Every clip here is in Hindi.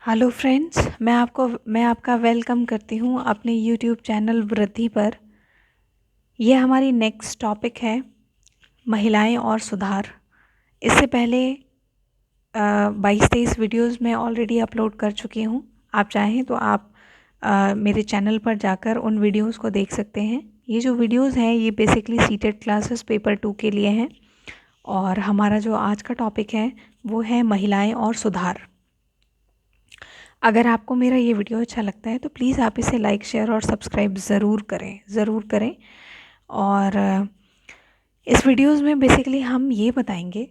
हेलो फ्रेंड्स, मैं आपका वेलकम करती हूँ अपने यूट्यूब चैनल वृद्धि पर। यह हमारी नेक्स्ट टॉपिक है महिलाएं और सुधार। इससे पहले 22-23 वीडियोस मैं ऑलरेडी अपलोड कर चुकी हूँ। आप चाहें तो आप मेरे चैनल पर जाकर उन वीडियोस को देख सकते हैं। ये जो वीडियोस हैं ये बेसिकली सीटेड क्लासेस पेपर 2 के लिए हैं और हमारा जो आज का टॉपिक है वो है महिलाएं और सुधार। अगर आपको मेरा ये वीडियो अच्छा लगता है तो प्लीज़ आप इसे लाइक, शेयर और सब्सक्राइब ज़रूर करें। और इस वीडियोस में बेसिकली हम ये बताएंगे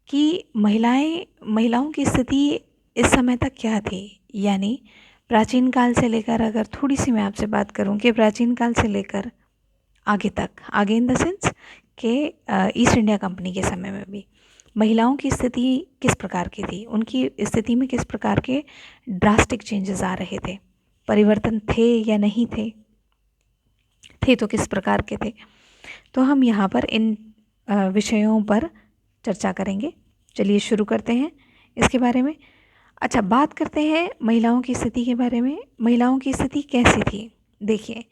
कि महिलाओं की स्थिति इस समय तक क्या थी। यानी प्राचीन काल से लेकर, अगर थोड़ी सी मैं आपसे बात करूं कि प्राचीन काल से लेकर आगे तक, आगे इन द सेंस कि ईस्ट इंडिया कंपनी के समय में भी महिलाओं की स्थिति किस प्रकार की थी, उनकी स्थिति में किस प्रकार के ड्रास्टिक चेंजेस आ रहे थे, परिवर्तन थे या नहीं थे तो किस प्रकार के थे। तो हम यहाँ पर इन विषयों पर चर्चा करेंगे। चलिए शुरू करते हैं इसके बारे में। अच्छा, बात करते हैं महिलाओं की स्थिति के बारे में। महिलाओं की स्थिति कैसी थी? देखिए,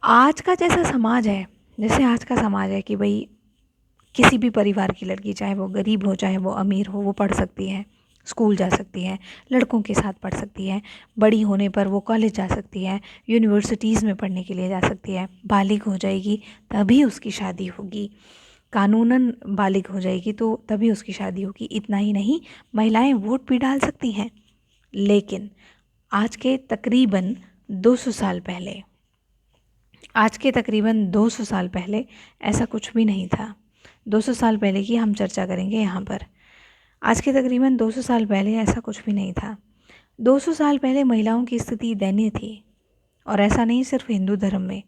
आज का जैसा समाज है, जैसे आज का समाज है कि भाई किसी भी परिवार की लड़की, चाहे वो गरीब हो चाहे वो अमीर हो, वो पढ़ सकती है, स्कूल जा सकती है, लड़कों के साथ पढ़ सकती है, बड़ी होने पर वो कॉलेज जा सकती है, यूनिवर्सिटीज़ में पढ़ने के लिए जा सकती है, बालिग हो जाएगी तभी उसकी शादी होगी, कानूनन बालिग हो जाएगी तो तभी उसकी शादी होगी। इतना ही नहीं, महिलाएं वोट भी डाल सकती हैं। लेकिन आज के तकरीबन 200 साल पहले, आज के तकरीबन 200 साल पहले ऐसा कुछ भी नहीं था। 200 साल पहले की हम चर्चा करेंगे यहाँ पर। आज के तकरीबन 200 साल पहले ऐसा कुछ भी नहीं था। 200 साल पहले महिलाओं की स्थिति दयनीय थी। और ऐसा नहीं सिर्फ हिंदू धर्म में,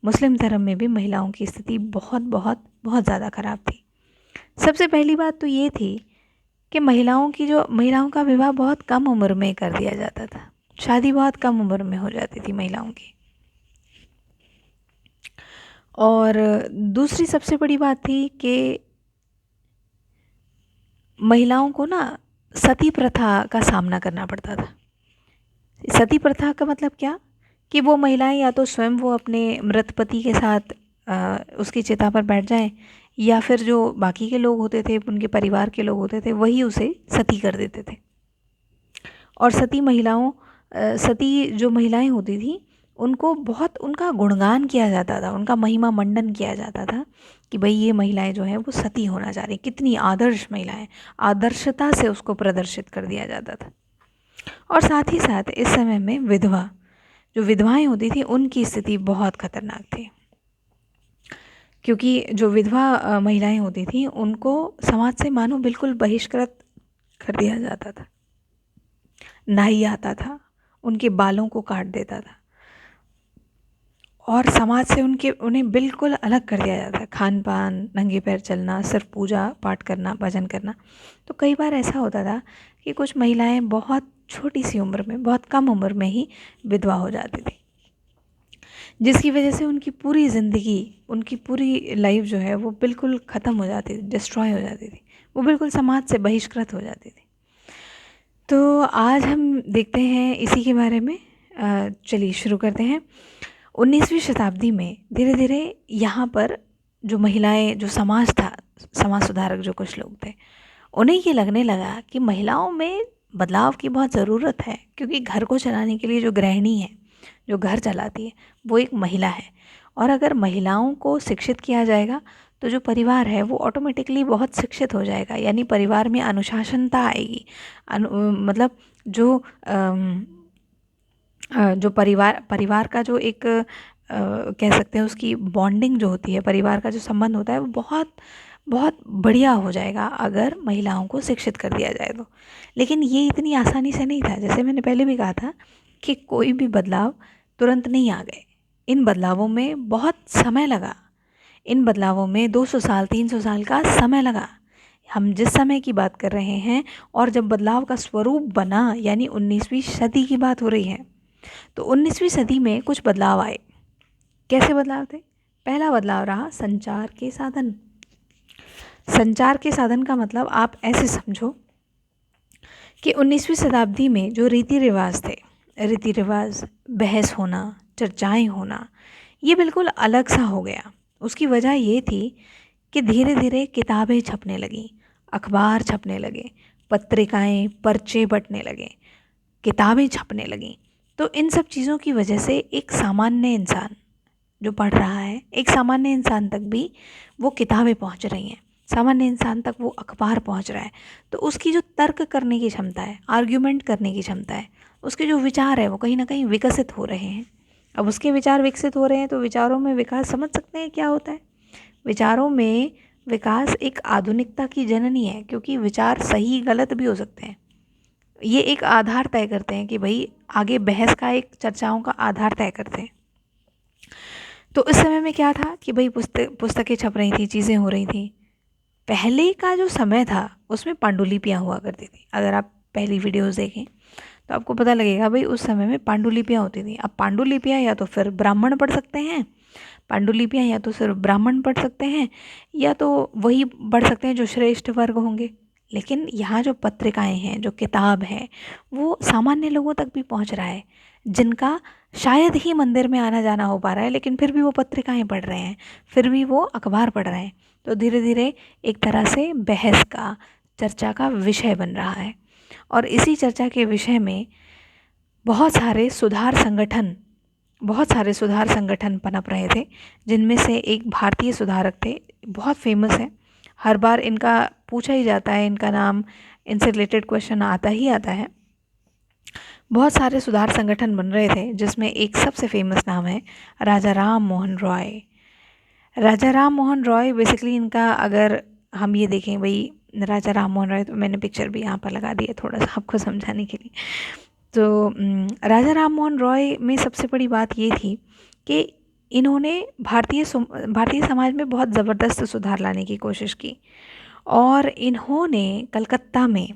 मुस्लिम धर्म में भी महिलाओं की स्थिति बहुत बहुत बहुत ज़्यादा ख़राब थी। सबसे पहली बात तो ये थी कि महिलाओं का विवाह बहुत कम उम्र में कर दिया जाता था। शादी बहुत कम उम्र में हो जाती थी महिलाओं की। और दूसरी सबसे बड़ी बात थी कि महिलाओं को ना सती प्रथा का सामना करना पड़ता था। सती प्रथा का मतलब क्या, कि वो महिलाएं या तो स्वयं वो अपने मृत पति के साथ उसकी चिता पर बैठ जाएं, या फिर जो बाकी के लोग होते थे, उनके परिवार के लोग होते थे, वही उसे सती कर देते थे। और सती जो महिलाएं होती थी उनको बहुत, उनका गुणगान किया जाता था, उनका महिमा मंडन किया जाता था कि भाई ये महिलाएं जो हैं वो सती होना चाह रही, कितनी आदर्श महिलाएं, आदर्शता से उसको प्रदर्शित कर दिया जाता था। और साथ ही साथ इस समय में जो विधवाएं होती थी उनकी स्थिति बहुत खतरनाक थी। क्योंकि जो विधवा महिलाएं होती थी उनको समाज से मानो बिल्कुल बहिष्कृत कर दिया जाता था। नाई आता था, उनके बालों को काट देता था और समाज से उन्हें बिल्कुल अलग कर दिया जाता है। खान पान, नंगे पैर चलना, सिर्फ पूजा पाठ करना, भजन करना। तो कई बार ऐसा होता था कि कुछ महिलाएं बहुत छोटी सी उम्र में, बहुत कम उम्र में ही विधवा हो जाती थी, जिसकी वजह से उनकी पूरी ज़िंदगी, उनकी पूरी लाइफ जो है वो बिल्कुल ख़त्म हो जाती थी, डिस्ट्रॉय हो जाती थी, वो बिल्कुल समाज से बहिष्कृत हो जाती थी। तो आज हम देखते हैं इसी के बारे में। चलिए शुरू करते हैं। 19वीं शताब्दी में धीरे धीरे यहाँ पर जो महिलाएं, जो समाज था, समाज सुधारक जो कुछ लोग थे, उन्हें ये लगने लगा कि महिलाओं में बदलाव की बहुत ज़रूरत है। क्योंकि घर को चलाने के लिए जो गृहिणी है, जो घर चलाती है, वो एक महिला है। और अगर महिलाओं को शिक्षित किया जाएगा तो जो परिवार है वो ऑटोमेटिकली बहुत शिक्षित हो जाएगा। यानी परिवार में अनुशासनता आएगी। मतलब जो जो परिवार का जो एक कह सकते हैं उसकी बॉन्डिंग जो होती है, परिवार का जो संबंध होता है, वो बहुत बहुत बढ़िया हो जाएगा अगर महिलाओं को शिक्षित कर दिया जाए तो। लेकिन ये इतनी आसानी से नहीं था। जैसे मैंने पहले भी कहा था कि कोई भी बदलाव तुरंत नहीं आ गए। इन बदलावों में बहुत समय लगा। इन बदलावों में 200 साल, 300 साल का समय लगा। हम जिस समय की बात कर रहे हैं और जब बदलाव का स्वरूप बना, यानी 19वीं सदी की बात हो रही है। तो 19वीं सदी में कुछ बदलाव आए। कैसे बदलाव थे? पहला बदलाव रहा संचार के साधन। संचार के साधन का मतलब आप ऐसे समझो कि 19वीं शताब्दी में जो रीति रिवाज थे, रीति रिवाज, बहस होना, चर्चाएं होना, ये बिल्कुल अलग सा हो गया। उसकी वजह ये थी कि धीरे धीरे किताबें छपने लगीं, अखबार छपने लगे, पत्रिकाएं, पर्चे बंटने लगे, किताबें छपने लगीं। तो इन सब चीज़ों की वजह से एक सामान्य इंसान जो पढ़ रहा है, एक सामान्य इंसान तक भी वो किताबें पहुंच रही हैं, सामान्य इंसान तक वो अखबार पहुंच रहा है। तो उसकी जो तर्क करने की क्षमता है, आर्ग्यूमेंट करने की क्षमता है, उसके जो विचार है वो कहीं ना कहीं विकसित हो रहे हैं। अब उसके विचार विकसित हो रहे हैं तो विचारों में विकास समझ सकते हैं क्या होता है। विचारों में विकास एक आधुनिकता की जननी है, क्योंकि विचार सही गलत भी हो सकते हैं। ये एक आधार तय करते हैं कि भाई आगे बहस का, एक चर्चाओं का आधार तय करते हैं। तो इस समय में क्या था कि भाई पुस्तकें छप रही थी, चीज़ें हो रही थी। पहले का जो समय था उसमें पांडुलिपियाँ हुआ करती थी। अगर आप पहली वीडियोस देखें तो आपको पता लगेगा भाई उस समय में पांडुलिपियाँ होती थी। अब पांडुलिपियाँ या तो फिर ब्राह्मण पढ़ सकते हैं, पांडुलिपियाँ या तो सिर्फ ब्राह्मण पढ़ सकते हैं, या तो वही पढ़ सकते हैं जो श्रेष्ठ वर्ग होंगे। लेकिन यहाँ जो पत्रिकाएं हैं, जो किताब है, वो सामान्य लोगों तक भी पहुँच रहा है, जिनका शायद ही मंदिर में आना जाना हो पा रहा है, लेकिन फिर भी वो पत्रिकाएं पढ़ रहे हैं, फिर भी वो अखबार पढ़ रहे हैं। तो धीरे धीरे एक तरह से बहस का, चर्चा का विषय बन रहा है। और इसी चर्चा के विषय में बहुत सारे सुधार संगठन पनप रहे थे, जिनमें से एक भारतीय सुधारक थे, बहुत फेमस है। हर बार इनका पूछा ही जाता है, इनका नाम, इनसे रिलेटेड क्वेश्चन आता ही आता है। बहुत सारे सुधार संगठन बन रहे थे, जिसमें एक सबसे फेमस नाम है राजा राम मोहन रॉय। राजा राम मोहन रॉय बेसिकली इनका, अगर हम ये देखें भाई राजा राम मोहन रॉय, तो मैंने पिक्चर भी यहाँ पर लगा दी है थोड़ा सा आपको समझाने के लिए। तो राजा राम मोहन रॉय में सबसे बड़ी बात ये थी कि इन्होंने भारतीय समाज में बहुत ज़बरदस्त सुधार लाने की कोशिश की। और इन्होंने कलकत्ता में,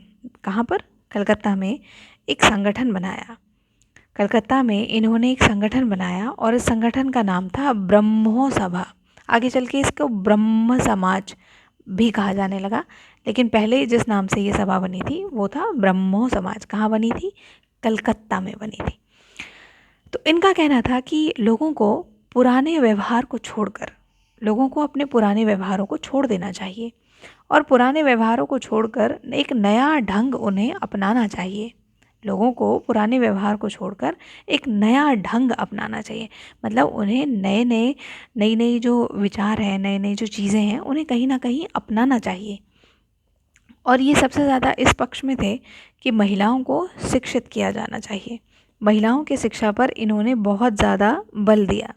कहाँ पर, कलकत्ता में एक संगठन बनाया। कलकत्ता में इन्होंने एक संगठन बनाया और इस संगठन का नाम था ब्रह्मो सभा। आगे चल के इसको ब्रह्म समाज भी कहा जाने लगा, लेकिन पहले जिस नाम से ये सभा बनी थी वो था ब्रह्मो समाज। कहाँ बनी थी? कलकत्ता में बनी थी। तो इनका कहना था कि लोगों को पुराने व्यवहार को छोड़कर, लोगों को अपने पुराने व्यवहारों को छोड़ देना चाहिए और पुराने व्यवहारों को छोड़कर एक नया ढंग उन्हें अपनाना चाहिए। लोगों को पुराने व्यवहार को छोड़कर एक नया ढंग अपनाना चाहिए। मतलब उन्हें नई नई जो विचार हैं, नई नई जो चीज़ें हैं, उन्हें कहीं ना कहीं अपनाना चाहिए। और ये सबसे ज़्यादा इस पक्ष में थे कि महिलाओं को शिक्षित किया जाना चाहिए। महिलाओं की शिक्षा पर इन्होंने बहुत ज़्यादा बल दिया।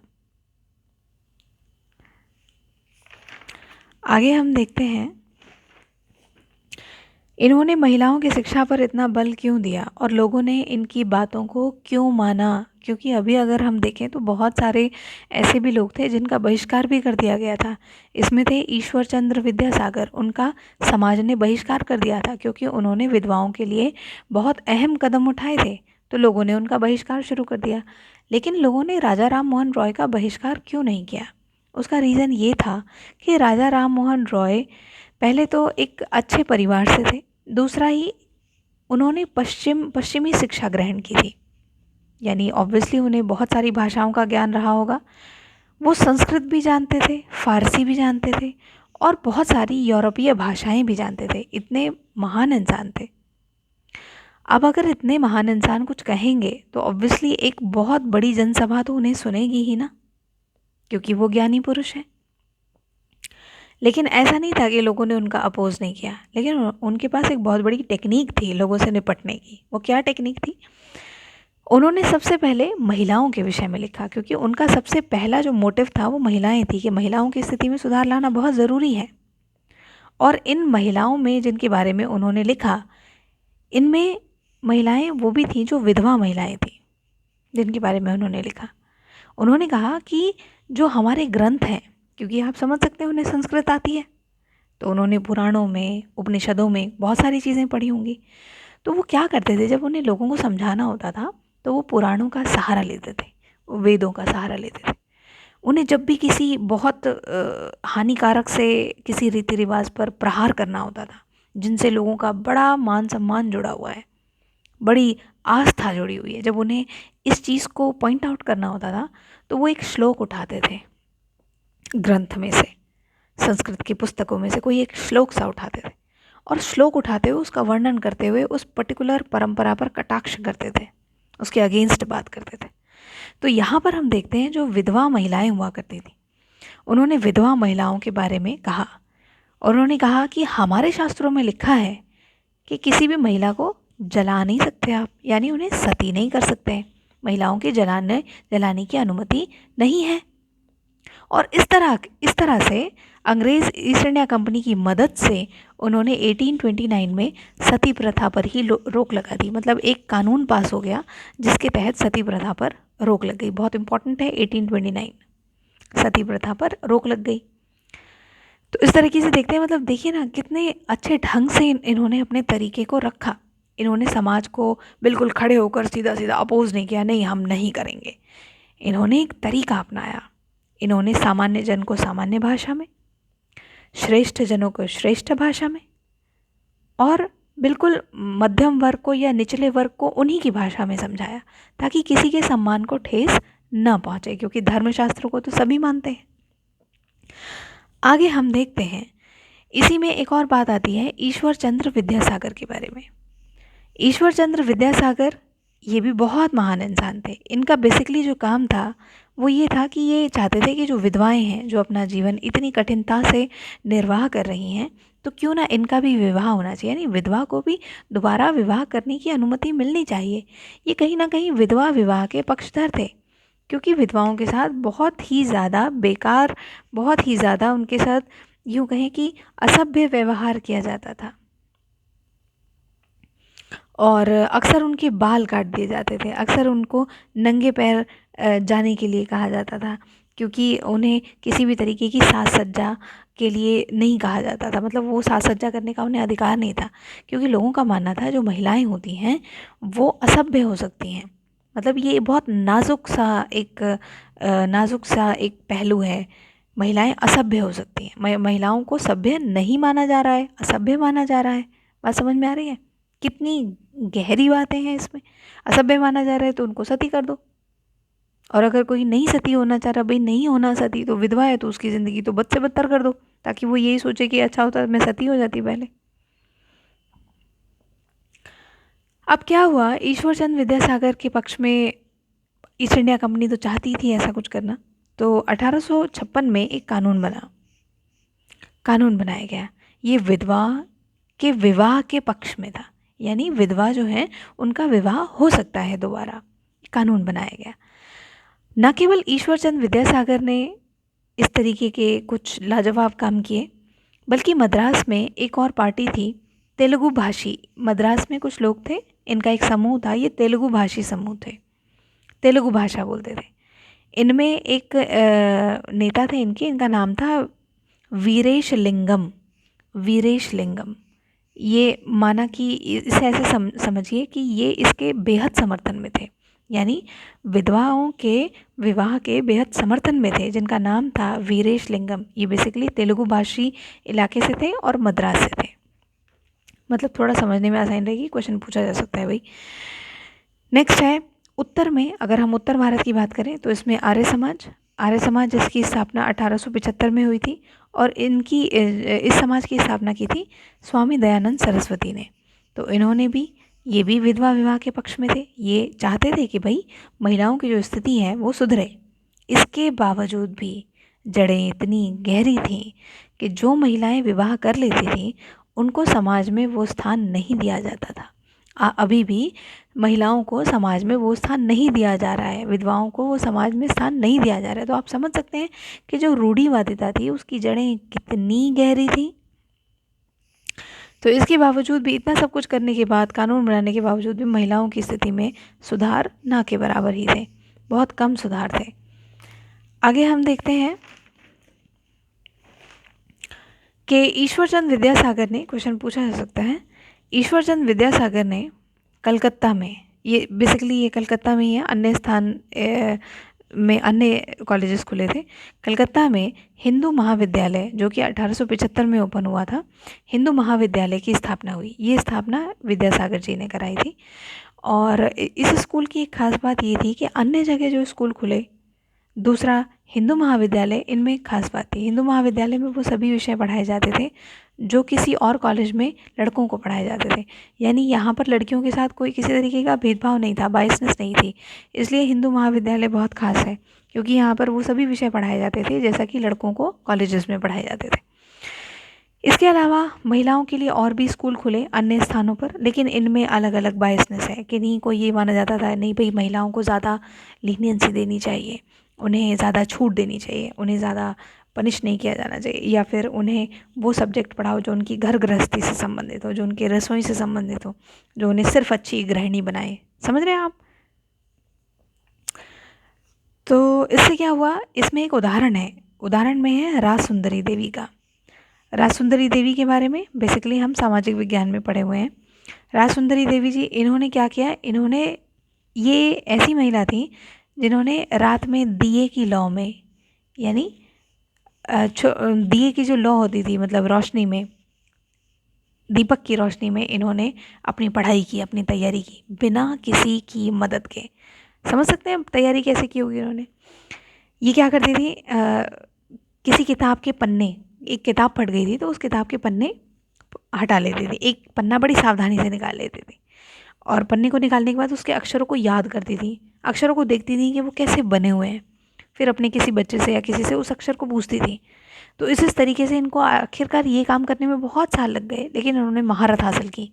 आगे हम देखते हैं इन्होंने महिलाओं की शिक्षा पर इतना बल क्यों दिया और लोगों ने इनकी बातों को क्यों माना। क्योंकि अभी अगर हम देखें तो बहुत सारे ऐसे भी लोग थे जिनका बहिष्कार भी कर दिया गया था। इसमें थे ईश्वर चंद्र विद्यासागर, उनका समाज ने बहिष्कार कर दिया था क्योंकि उन्होंने विधवाओं के लिए बहुत अहम कदम उठाए थे, तो लोगों ने उनका बहिष्कार शुरू कर दिया। लेकिन लोगों ने राजा राम मोहन रॉय का बहिष्कार क्यों नहीं किया? उसका रीज़न ये था कि राजा राम मोहन रॉय पहले तो एक अच्छे परिवार से थे, दूसरा ही उन्होंने पश्चिमी शिक्षा ग्रहण की थी, यानी ऑब्वियसली उन्हें बहुत सारी भाषाओं का ज्ञान रहा होगा। वो संस्कृत भी जानते थे, फारसी भी जानते थे और बहुत सारी यूरोपीय भाषाएं भी जानते थे। इतने महान इंसान थे। अब अगर इतने महान इंसान कुछ कहेंगे तो ऑब्वियसली एक बहुत बड़ी जनसभा तो उन्हें सुनेगी ही ना, क्योंकि वो ज्ञानी पुरुष हैं। लेकिन ऐसा नहीं था कि लोगों ने उनका अपोज नहीं किया, लेकिन उनके पास एक बहुत बड़ी टेक्निक थी लोगों से निपटने की। वो क्या टेक्निक थी? उन्होंने सबसे पहले महिलाओं के विषय में लिखा, क्योंकि उनका सबसे पहला जो मोटिव था वो महिलाएं थी कि महिलाओं की स्थिति में सुधार लाना बहुत ज़रूरी है। और इन महिलाओं में जिनके बारे में उन्होंने लिखा, इनमें महिलाएं वो भी थीं जो विधवा महिलाएं थीं जिनके बारे में उन्होंने लिखा। उन्होंने कहा कि जो हमारे ग्रंथ हैं, क्योंकि आप समझ सकते हैं उन्हें संस्कृत आती है, तो उन्होंने पुराणों में, उपनिषदों में बहुत सारी चीज़ें पढ़ी होंगी। तो वो क्या करते थे, जब उन्हें लोगों को समझाना होता था तो वो पुराणों का सहारा लेते थे, वो वेदों का सहारा लेते थे। उन्हें जब भी किसी बहुत हानिकारक से किसी रीति रिवाज पर प्रहार करना होता था, जिनसे लोगों का बड़ा मान सम्मान जुड़ा हुआ है, बड़ी आस्था जुड़ी हुई है। जब उन्हें इस चीज़ को पॉइंट आउट करना होता था तो वो एक श्लोक उठाते थे ग्रंथ में से, संस्कृत की पुस्तकों में से कोई एक श्लोक सा उठाते थे और श्लोक उठाते हुए उसका वर्णन करते हुए उस पर्टिकुलर परंपरा पर कटाक्ष करते थे, उसके अगेंस्ट बात करते थे। तो यहाँ पर हम देखते हैं जो विधवा महिलाएं हुआ करती थी, उन्होंने विधवा महिलाओं के बारे में कहा और उन्होंने कहा कि हमारे शास्त्रों में लिखा है कि किसी भी महिला को जला नहीं सकते आप, यानी उन्हें सती नहीं कर सकते, महिलाओं के जलाने की अनुमति नहीं है। और इस तरह से अंग्रेज़ ईस्ट इंडिया कंपनी की मदद से उन्होंने 1829 में सती प्रथा पर ही रोक लगा दी। मतलब एक कानून पास हो गया जिसके तहत सती प्रथा पर रोक लग गई। बहुत इंपॉर्टेंट है 1829, सती प्रथा पर रोक लग गई। तो इस तरीके से देखते हैं, मतलब देखिए ना कितने अच्छे ढंग से इन्होंने अपने तरीके को रखा। इन्होंने समाज को बिल्कुल खड़े होकर सीधा सीधा अपोज नहीं किया, नहीं हम नहीं करेंगे। इन्होंने एक तरीका अपनाया। इन्होंने सामान्य जन को सामान्य भाषा में, श्रेष्ठ जनों को श्रेष्ठ भाषा में और बिल्कुल मध्यम वर्ग को या निचले वर्ग को उन्हीं की भाषा में समझाया ताकि किसी के सम्मान को ठेस न पहुंचे, क्योंकि धर्मशास्त्रों को तो सभी मानते हैं। आगे हम देखते हैं, इसी में एक और बात आती है ईश्वर चंद्र विद्यासागर के बारे में। ईश्वर चंद्र विद्यासागर ये भी बहुत महान इंसान थे। इनका बेसिकली जो काम था वो ये था कि ये चाहते थे कि जो विधवाएं हैं जो अपना जीवन इतनी कठिनता से निर्वाह कर रही हैं, तो क्यों ना इनका भी विवाह होना चाहिए, यानी विधवा को भी दोबारा विवाह करने की अनुमति मिलनी चाहिए। ये कहीं ना कहीं विधवा विवाह के पक्षधर थे, क्योंकि विधवाओं के साथ बहुत ही ज़्यादा बेकार, बहुत ही ज़्यादा उनके साथ यूँ कहें कि असभ्य व्यवहार किया जाता था और अक्सर उनके बाल काट दिए जाते थे, अक्सर उनको नंगे पैर जाने के लिए कहा जाता था, क्योंकि उन्हें किसी भी तरीके की साज सज्जा के लिए नहीं कहा जाता था। मतलब वो साज सज्जा करने का उन्हें अधिकार नहीं था, क्योंकि लोगों का मानना था जो महिलाएं होती हैं वो असभ्य हो सकती हैं। मतलब ये बहुत नाजुक सा एक पहलू है, महिलाएं असभ्य हो सकती हैं। महिलाओं को सभ्य नहीं माना जा रहा है, असभ्य माना जा रहा है। बात समझ में आ रही है? कितनी गहरी बातें हैं इसमें। असभ्य माना जा रहा है तो उनको सती कर दो, और अगर कोई नहीं सती होना चाह रहा, भाई नहीं होना सती, तो विधवा है तो उसकी ज़िंदगी तो बद से बदतर कर दो, ताकि वो यही सोचे कि अच्छा होता मैं सती हो जाती पहले। अब क्या हुआ, ईश्वरचंद विद्यासागर के पक्ष में ईस्ट इंडिया कंपनी तो चाहती थी ऐसा कुछ करना, तो 1856 में एक कानून बनाया गया। ये विधवा के विवाह के पक्ष में था, यानी विधवा जो है उनका विवाह हो सकता है दोबारा, कानून बनाया गया। न केवल ईश्वरचंद विद्यासागर ने इस तरीके के कुछ लाजवाब काम किए, बल्कि मद्रास में एक और पार्टी थी, तेलुगु भाषी। मद्रास में कुछ लोग थे, इनका एक समूह था, ये तेलुगु भाषी समूह थे, तेलुगु भाषा बोलते थे। इनमें एक नेता थे इनका नाम था वीरेश लिंगम। ये माना कि इसे ऐसे समझिए कि ये इसके बेहद समर्थन में थे, यानी विधवाओं के विवाह के बेहद समर्थन में थे, जिनका नाम था वीरेश लिंगम। ये बेसिकली तेलुगु भाषी इलाके से थे और मद्रास से थे। मतलब थोड़ा समझने में आसान रहेगी, क्वेश्चन पूछा जा सकता है भाई। नेक्स्ट है उत्तर में, अगर हम उत्तर भारत की बात करें तो इसमें आर्य समाज जिसकी स्थापना 1875 में हुई थी, और इस समाज की स्थापना की थी स्वामी दयानंद सरस्वती ने। तो इन्होंने भी, ये भी विधवा विवाह के पक्ष में थे। ये चाहते थे कि भाई महिलाओं की जो स्थिति है वो सुधरे। इसके बावजूद भी जड़ें इतनी गहरी थीं कि जो महिलाएं विवाह कर लेती थीं उनको समाज में वो स्थान नहीं दिया जाता था। अभी भी महिलाओं को समाज में वो स्थान नहीं दिया जा रहा है, विधवाओं को वो समाज में स्थान नहीं दिया जा रहा है। तो आप समझ सकते हैं कि जो रूढ़िवादिता थी उसकी जड़ें कितनी गहरी थी। तो इसके बावजूद भी, इतना सब कुछ करने के बाद, कानून बनाने के बावजूद भी महिलाओं की स्थिति में सुधार ना के बराबर ही थे, बहुत कम सुधार थे। आगे हम देखते हैं कि ईश्वरचंद विद्यासागर ने, क्वेश्चन पूछा जा सकता है, ईश्वरचंद विद्यासागर ने कलकत्ता में, ये बेसिकली ये कलकत्ता में ही है, अन्य स्थान में अन्य कॉलेजेस खुले थे। कलकत्ता में हिंदू महाविद्यालय, जो कि 1875 में ओपन हुआ था, हिंदू महाविद्यालय की स्थापना हुई। ये स्थापना विद्यासागर जी ने कराई थी। और इस स्कूल की एक खास बात ये थी कि अन्य जगह जो स्कूल खुले, दूसरा हिंदू महाविद्यालय, इनमें एक खास बात थी। हिंदू महाविद्यालय में वो सभी विषय पढ़ाए जाते थे जो किसी और कॉलेज में लड़कों को पढ़ाए जाते थे। यानी यहाँ पर लड़कियों के साथ कोई किसी तरीके का भेदभाव नहीं था, बायसनेस नहीं थी। इसलिए हिंदू महाविद्यालय बहुत खास है, क्योंकि यहाँ पर वो सभी विषय पढ़ाए जाते थे जैसा कि लड़कों को कॉलेजेस में पढ़ाए जाते थे। इसके अलावा महिलाओं के लिए और भी स्कूल खुले अन्य स्थानों पर, लेकिन इनमें अलग अलग बायसनेस है कि नहीं, कोई ये माना जाता था नहीं भाई महिलाओं को ज़्यादा लीनियंसी देनी चाहिए, उन्हें ज़्यादा छूट देनी चाहिए, उन्हें ज़्यादा पनिश नहीं किया जाना चाहिए, या फिर उन्हें वो सब्जेक्ट पढ़ाओ जो उनकी घर गृहस्थी से संबंधित हो, जो उनके रसोई से संबंधित हो, जो उन्हें सिर्फ अच्छी गृहिणी बनाए। समझ रहे हैं आप? तो इससे क्या हुआ, इसमें एक उदाहरण है, उदाहरण में है राज सुंदरी देवी का। राज सुंदरी देवी के बारे में बेसिकली हम सामाजिक विज्ञान में पढ़े हुए हैं। राज सुंदरी देवी जी, इन्होंने क्या किया, इन्होंने, ये ऐसी महिला थी जिन्होंने रात में दिए की लौ में, यानी दिए की जो लौ होती थी, मतलब रोशनी में, दीपक की रोशनी में इन्होंने अपनी पढ़ाई की, अपनी तैयारी की बिना किसी की मदद के। समझ सकते हैं तैयारी कैसे की होगी इन्होंने? ये क्या करती थी, किसी किताब के पन्ने, एक किताब फट गई थी तो उस किताब के पन्ने हटा लेती थी, एक पन्ना बड़ी सावधानी से निकाल लेती थी, और पन्ने को निकालने के बाद उसके अक्षरों को याद करती थी, अक्षरों को देखती थी कि वो कैसे बने हुए हैं, फिर अपने किसी बच्चे से या किसी से उस अक्षर को पूछती थी। तो इस तरीके से इनको आखिरकार ये काम करने में बहुत साल लग गए, लेकिन उन्होंने महारत हासिल की।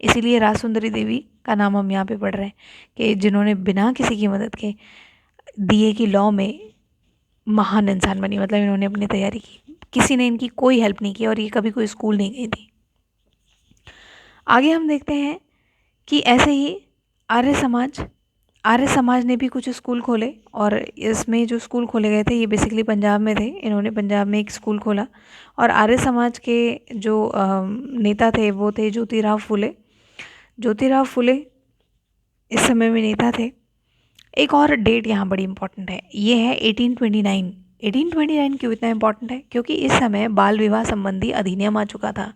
इसीलिए राज सुंदरी देवी का नाम हम यहाँ पे पढ़ रहे हैं कि जिन्होंने बिना किसी की मदद के दिए की लौ में महान इंसान बनी, मतलब इन्होंने अपनी तैयारी की, किसी ने इनकी कोई हेल्प नहीं की, और ये कभी कोई स्कूल नहीं गई थी। आगे हम देखते हैं कि ऐसे ही आर्य समाज ने भी कुछ स्कूल खोले, और इसमें जो स्कूल खोले गए थे ये बेसिकली पंजाब में थे। इन्होंने पंजाब में एक स्कूल खोला, और आर्य समाज के जो नेता थे वो थे ज्योतिराव फुले। ज्योतिराव फुले इस समय में नेता थे। एक और डेट यहाँ बड़ी इंपॉर्टेंट है, ये है 1829। 1829 क्यों इतना इम्पॉर्टेंट है? क्योंकि इस समय बाल विवाह संबंधी अधिनियम आ चुका था।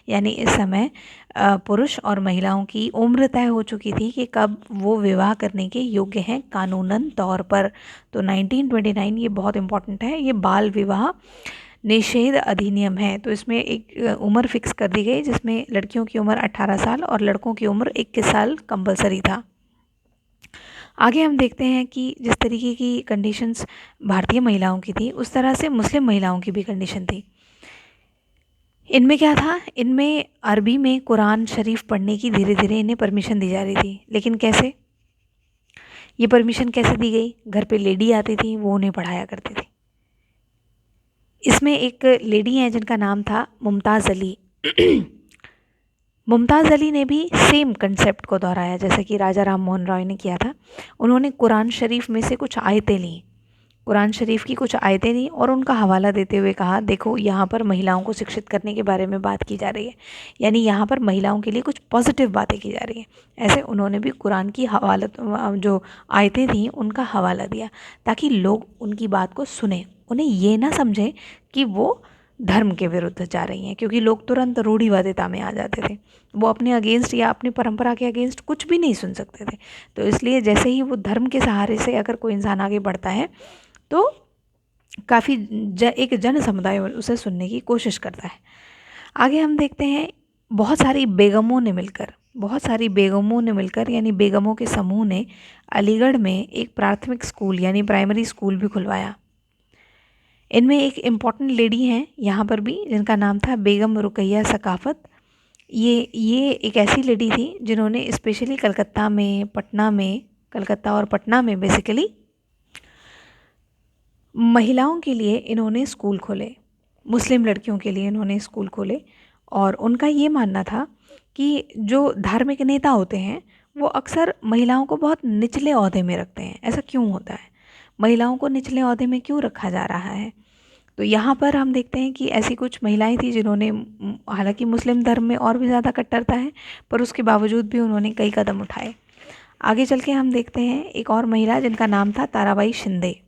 यानी इस समय पुरुष और महिलाओं की उम्र तय हो चुकी थी कि कब वो विवाह करने के योग्य हैं कानूनन तौर पर। तो 1929 ये बहुत इम्पॉर्टेंट है, ये बाल विवाह निषेध अधिनियम है। तो इसमें एक उम्र फिक्स कर दी गई जिसमें लड़कियों की उम्र 18 साल और लड़कों की उम्र 21 साल कंपलसरी था। आगे हम देखते हैं कि जिस तरीके की कंडीशंस भारतीय महिलाओं की थी उस तरह से मुस्लिम महिलाओं की भी कंडीशन थी। इनमें क्या था, इनमें अरबी में कुरान शरीफ पढ़ने की धीरे धीरे इन्हें परमिशन दी जा रही थी। लेकिन कैसे, ये परमिशन कैसे दी गई? घर पे लेडी आती थी, वो उन्हें पढ़ाया करती थी। इसमें एक लेडी हैं जिनका नाम था मुमताज़ अली। मुमताज़ अली ने भी सेम कंसेप्ट को दोहराया जैसे कि राजा राम मोहन रॉय ने किया था। उन्होंने कुरान शरीफ में से कुछ आयतें लीं, कुरान शरीफ की कुछ आयतें लीं और उनका हवाला देते हुए कहा, देखो यहाँ पर महिलाओं को शिक्षित करने के बारे में बात की जा रही है, यानी यहाँ पर महिलाओं के लिए कुछ पॉजिटिव बातें की जा रही हैं। ऐसे उन्होंने भी कुरान की हवाला, जो आयतें थीं उनका हवाला दिया, ताकि लोग उनकी बात को सुने, उन्हें ये ना समझें कि वो धर्म के विरुद्ध जा रही हैं, क्योंकि लोग तुरंत रूढ़िवादिता में आ जाते थे। वो अपने अगेंस्ट या अपनी परंपरा के अगेंस्ट कुछ भी नहीं सुन सकते थे। तो इसलिए जैसे ही वो धर्म के सहारे से अगर कोई इंसान आगे बढ़ता है तो काफ़ी एक जन समुदाय उसे सुनने की कोशिश करता है। आगे हम देखते हैं बहुत सारी बेगमों ने मिलकर यानी बेगमों के समूह ने अलीगढ़ में एक प्राथमिक स्कूल यानी प्राइमरी स्कूल भी खुलवाया। इनमें एक इम्पॉर्टेंट लेडी हैं यहाँ पर भी जिनका नाम था बेगम रुकैया सकाफ़त। ये एक ऐसी लेडी थी जिन्होंने स्पेशली कलकत्ता और पटना में बेसिकली महिलाओं के लिए इन्होंने स्कूल खोले, मुस्लिम लड़कियों के लिए इन्होंने स्कूल खोले। और उनका ये मानना था कि जो धार्मिक नेता होते हैं वो अक्सर महिलाओं को बहुत निचले ओहदे में रखते हैं। ऐसा क्यों होता है? महिलाओं को निचले ओहदे में क्यों रखा जा रहा है? तो यहाँ पर हम देखते हैं कि ऐसी कुछ महिलाएं थी जिन्होंने, हालांकि मुस्लिम धर्म में और भी ज़्यादा कट्टरता है, पर उसके बावजूद भी उन्होंने कई कदम उठाए। आगे चल के हम देखते हैं एक और महिला जिनका नाम था ताराबाई शिंदे।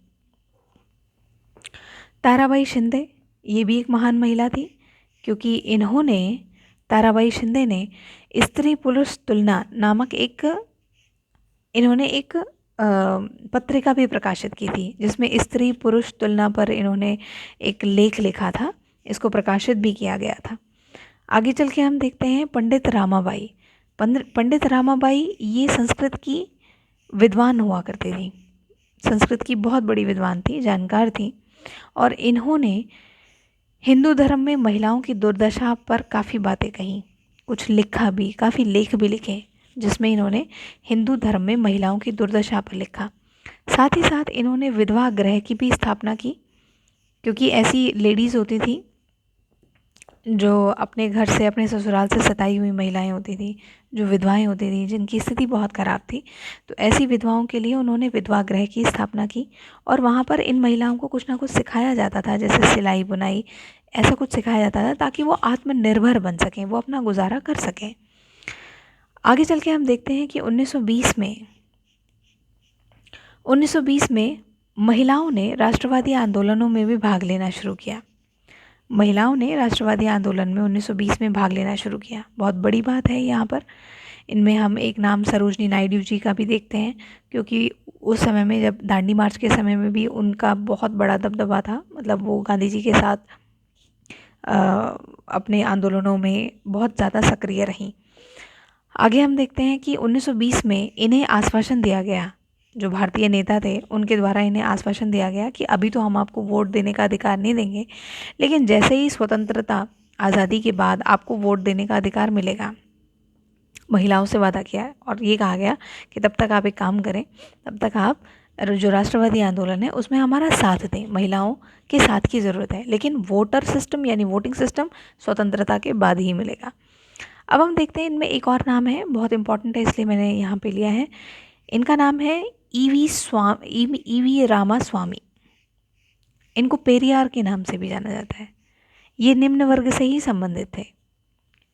ताराबाई शिंदे ये भी एक महान महिला थी, क्योंकि ताराबाई शिंदे ने स्त्री पुरुष तुलना नामक इन्होंने एक पत्रिका भी प्रकाशित की थी, जिसमें स्त्री पुरुष तुलना पर इन्होंने एक लेख लिखा था। इसको प्रकाशित भी किया गया था। आगे चल के हम देखते हैं पंडित रामाबाई। पंडित रामाबाई ये संस्कृत की विद्वान हुआ करती थी, संस्कृत की बहुत बड़ी विद्वान थी, जानकार थी, और इन्होंने हिंदू धर्म में महिलाओं की दुर्दशा पर काफ़ी बातें कहीं, कुछ लिखा भी, काफ़ी लेख भी लिखे, जिसमें इन्होंने हिंदू धर्म में महिलाओं की दुर्दशा पर लिखा। साथ ही साथ इन्होंने विधवा गृह की भी स्थापना की, क्योंकि ऐसी लेडीज़ होती थी जो अपने घर से, अपने ससुराल से सताई हुई महिलाएं होती थी, जो विधवाएं होती थी, जिनकी स्थिति बहुत ख़राब थी। तो ऐसी विधवाओं के लिए उन्होंने विधवा गृह की स्थापना की, और वहाँ पर इन महिलाओं को कुछ ना कुछ सिखाया जाता था, जैसे सिलाई बुनाई, ऐसा कुछ सिखाया जाता था ताकि वो आत्मनिर्भर बन सकें, वो अपना गुजारा कर सकें। आगे चल के हम देखते हैं कि 1920 में महिलाओं ने राष्ट्रवादी आंदोलनों में भी भाग लेना शुरू किया। महिलाओं ने राष्ट्रवादी आंदोलन में 1920 में भाग लेना शुरू किया। बहुत बड़ी बात है यहाँ पर। इनमें हम एक नाम सरोजनी नायडू जी का भी देखते हैं, क्योंकि उस समय में जब दांडी मार्च के समय में भी उनका बहुत बड़ा दबदबा था, मतलब वो गांधी जी के साथ अपने आंदोलनों में बहुत ज़्यादा सक्रिय रहीं। आगे हम देखते हैं कि 1920 में इन्हें आश्वासन दिया गया, जो भारतीय नेता थे उनके द्वारा इन्हें आश्वासन दिया गया कि अभी तो हम आपको वोट देने का अधिकार नहीं देंगे, लेकिन जैसे ही स्वतंत्रता, आज़ादी के बाद आपको वोट देने का अधिकार मिलेगा। महिलाओं से वादा किया और ये कहा गया कि तब तक आप एक काम करें, तब तक आप जो राष्ट्रवादी आंदोलन है उसमें हमारा साथ दें, महिलाओं के साथ की ज़रूरत है, लेकिन वोटर सिस्टम यानी वोटिंग सिस्टम स्वतंत्रता के बाद ही मिलेगा। अब हम देखते हैं इनमें एक और नाम है, बहुत इंपॉर्टेंट है इसलिए मैंने यहाँ पे लिया है। इनका नाम है ईवी रामास्वामी। इनको पेरियार के नाम से भी जाना जाता है। ये निम्न वर्ग से ही संबंधित थे।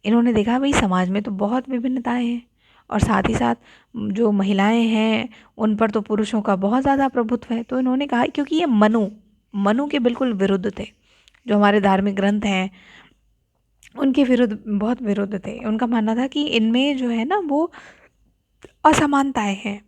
इन्होंने देखा भाई समाज में तो बहुत विभिन्नताएं हैं, और साथ ही साथ जो महिलाएं हैं उन पर तो पुरुषों का बहुत ज़्यादा प्रभुत्व है। तो इन्होंने कहा, क्योंकि ये मनु के बिल्कुल विरुद्ध थे, जो हमारे धार्मिक ग्रंथ हैं उनके विरुद्ध, बहुत विरुद्ध थे। उनका मानना था कि इनमें जो है ना वो असमानताएं हैं,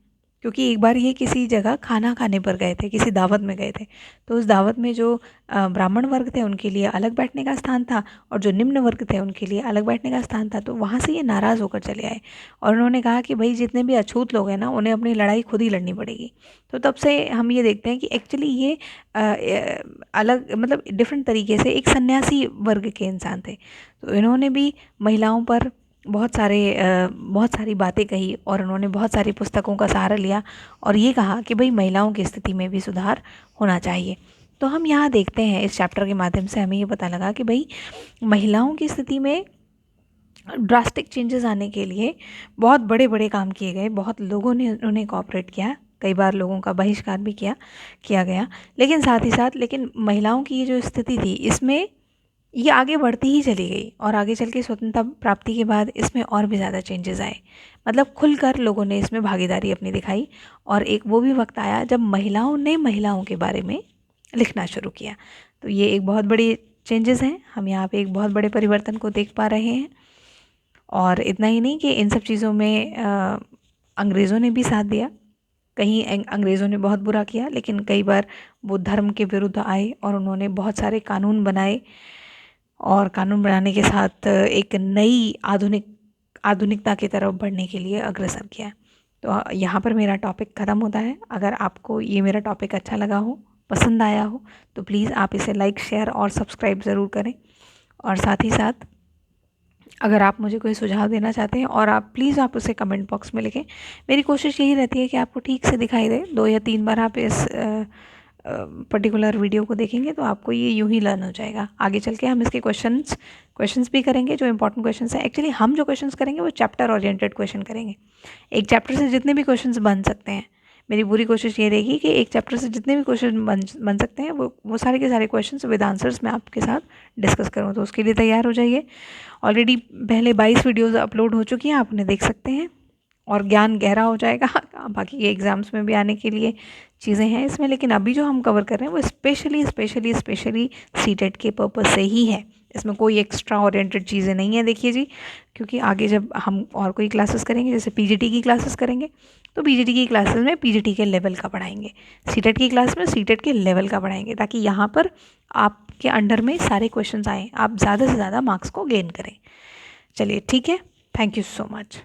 क्योंकि एक बार ये किसी जगह खाना खाने पर गए थे, किसी दावत में गए थे, तो उस दावत में जो ब्राह्मण वर्ग थे उनके लिए अलग बैठने का स्थान था, और जो निम्न वर्ग थे उनके लिए अलग बैठने का स्थान था। तो वहाँ से ये नाराज़ होकर चले आए, और उन्होंने कहा कि भाई जितने भी अछूत लोग हैं ना, उन्हें अपनी लड़ाई खुद ही लड़नी पड़ेगी। तो तब से हम ये देखते हैं कि एक्चुअली ये अलग, मतलब डिफरेंट तरीके से एक सन्यासी वर्ग के इंसान थे। तो इन्होंने भी महिलाओं पर बहुत सारी बातें कही, और उन्होंने बहुत सारी पुस्तकों का सहारा लिया, और ये कहा कि भाई महिलाओं की स्थिति में भी सुधार होना चाहिए। तो हम यहाँ देखते हैं, इस चैप्टर के माध्यम से हमें ये पता लगा कि भाई महिलाओं की स्थिति में ड्रास्टिक चेंजेस आने के लिए बहुत बड़े बड़े काम किए गए, बहुत लोगों ने उन्हें कोऑपरेट किया, कई बार लोगों का बहिष्कार भी किया गया, लेकिन साथ ही साथ महिलाओं की ये जो स्थिति थी इसमें ये आगे बढ़ती ही चली गई, और आगे चल के स्वतंत्रता प्राप्ति के बाद इसमें और भी ज़्यादा चेंजेस आए। मतलब खुलकर लोगों ने इसमें भागीदारी अपनी दिखाई, और एक वो भी वक्त आया जब महिलाओं ने महिलाओं के बारे में लिखना शुरू किया। तो ये एक बहुत बड़ी चेंजेस हैं, हम यहाँ पे एक बहुत बड़े परिवर्तन को देख पा रहे हैं। और इतना ही नहीं कि इन सब चीज़ों में अंग्रेज़ों ने भी साथ दिया। कहीं अंग्रेज़ों ने बहुत बुरा किया, लेकिन कई बार वो धर्म के विरुद्ध आए और उन्होंने बहुत सारे कानून बनाए, और कानून बनाने के साथ एक नई आधुनिकता की तरफ बढ़ने के लिए अग्रसर किया। तो यहाँ पर मेरा टॉपिक ख़त्म होता है। अगर आपको ये मेरा टॉपिक अच्छा लगा हो, पसंद आया हो, तो प्लीज़ आप इसे लाइक, शेयर और सब्सक्राइब ज़रूर करें। और साथ ही साथ अगर आप मुझे कोई सुझाव देना चाहते हैं, और आप प्लीज़ आप उसे कमेंट बॉक्स में लिखें। मेरी कोशिश यही रहती है कि आपको ठीक से दिखाई दे। 2 या 3 बार आप इस पर्टिकुलर वीडियो को देखेंगे तो आपको ये यूं ही लर्न हो जाएगा। आगे चल के हम इसके क्वेश्चंस भी करेंगे, जो इंपॉर्टेंट क्वेश्चंस हैं। एक्चुअली हम जो क्वेश्चंस करेंगे वो चैप्टर ओरिएंटेड क्वेश्चन करेंगे। एक चैप्टर से जितने भी क्वेश्चंस बन सकते हैं, मेरी पूरी कोशिश ये रहेगी कि एक चैप्टर से जितने भी क्वेश्चन बन सकते हैं वो सारे के सारे क्वेश्चंस विद आंसर्स मैं आपके साथ डिस्कस करूँ। तो उसके लिए तैयार हो जाइए। ऑलरेडी पहले 22 वीडियोज़ अपलोड हो चुकी हैं, आप उन्हें देख सकते हैं। और ज्ञान गहरा हो जाएगा। बाकी के एग्ज़ाम्स में भी आने के लिए चीज़ें हैं इसमें, लेकिन अभी जो हम कवर कर रहे हैं वो स्पेशली सीटेट के पर्पज़ से ही है। इसमें कोई एक्स्ट्रा ओरिएंटेड चीज़ें नहीं है, देखिए जी। क्योंकि आगे जब हम और कोई क्लासेस करेंगे, जैसे पीजीटी की क्लासेस करेंगे, तो पीजीटी की क्लासेस में पीजीटी के लेवल का पढ़ाएंगे, सीटेट की क्लास में सीटेट के लेवल का पढ़ाएंगे, ताकि यहाँ पर आपके अंडर में सारे क्वेश्चंस आएँ, आप ज़्यादा से ज़्यादा मार्क्स को गेन करें। चलिए ठीक है, थैंक यू सो मच।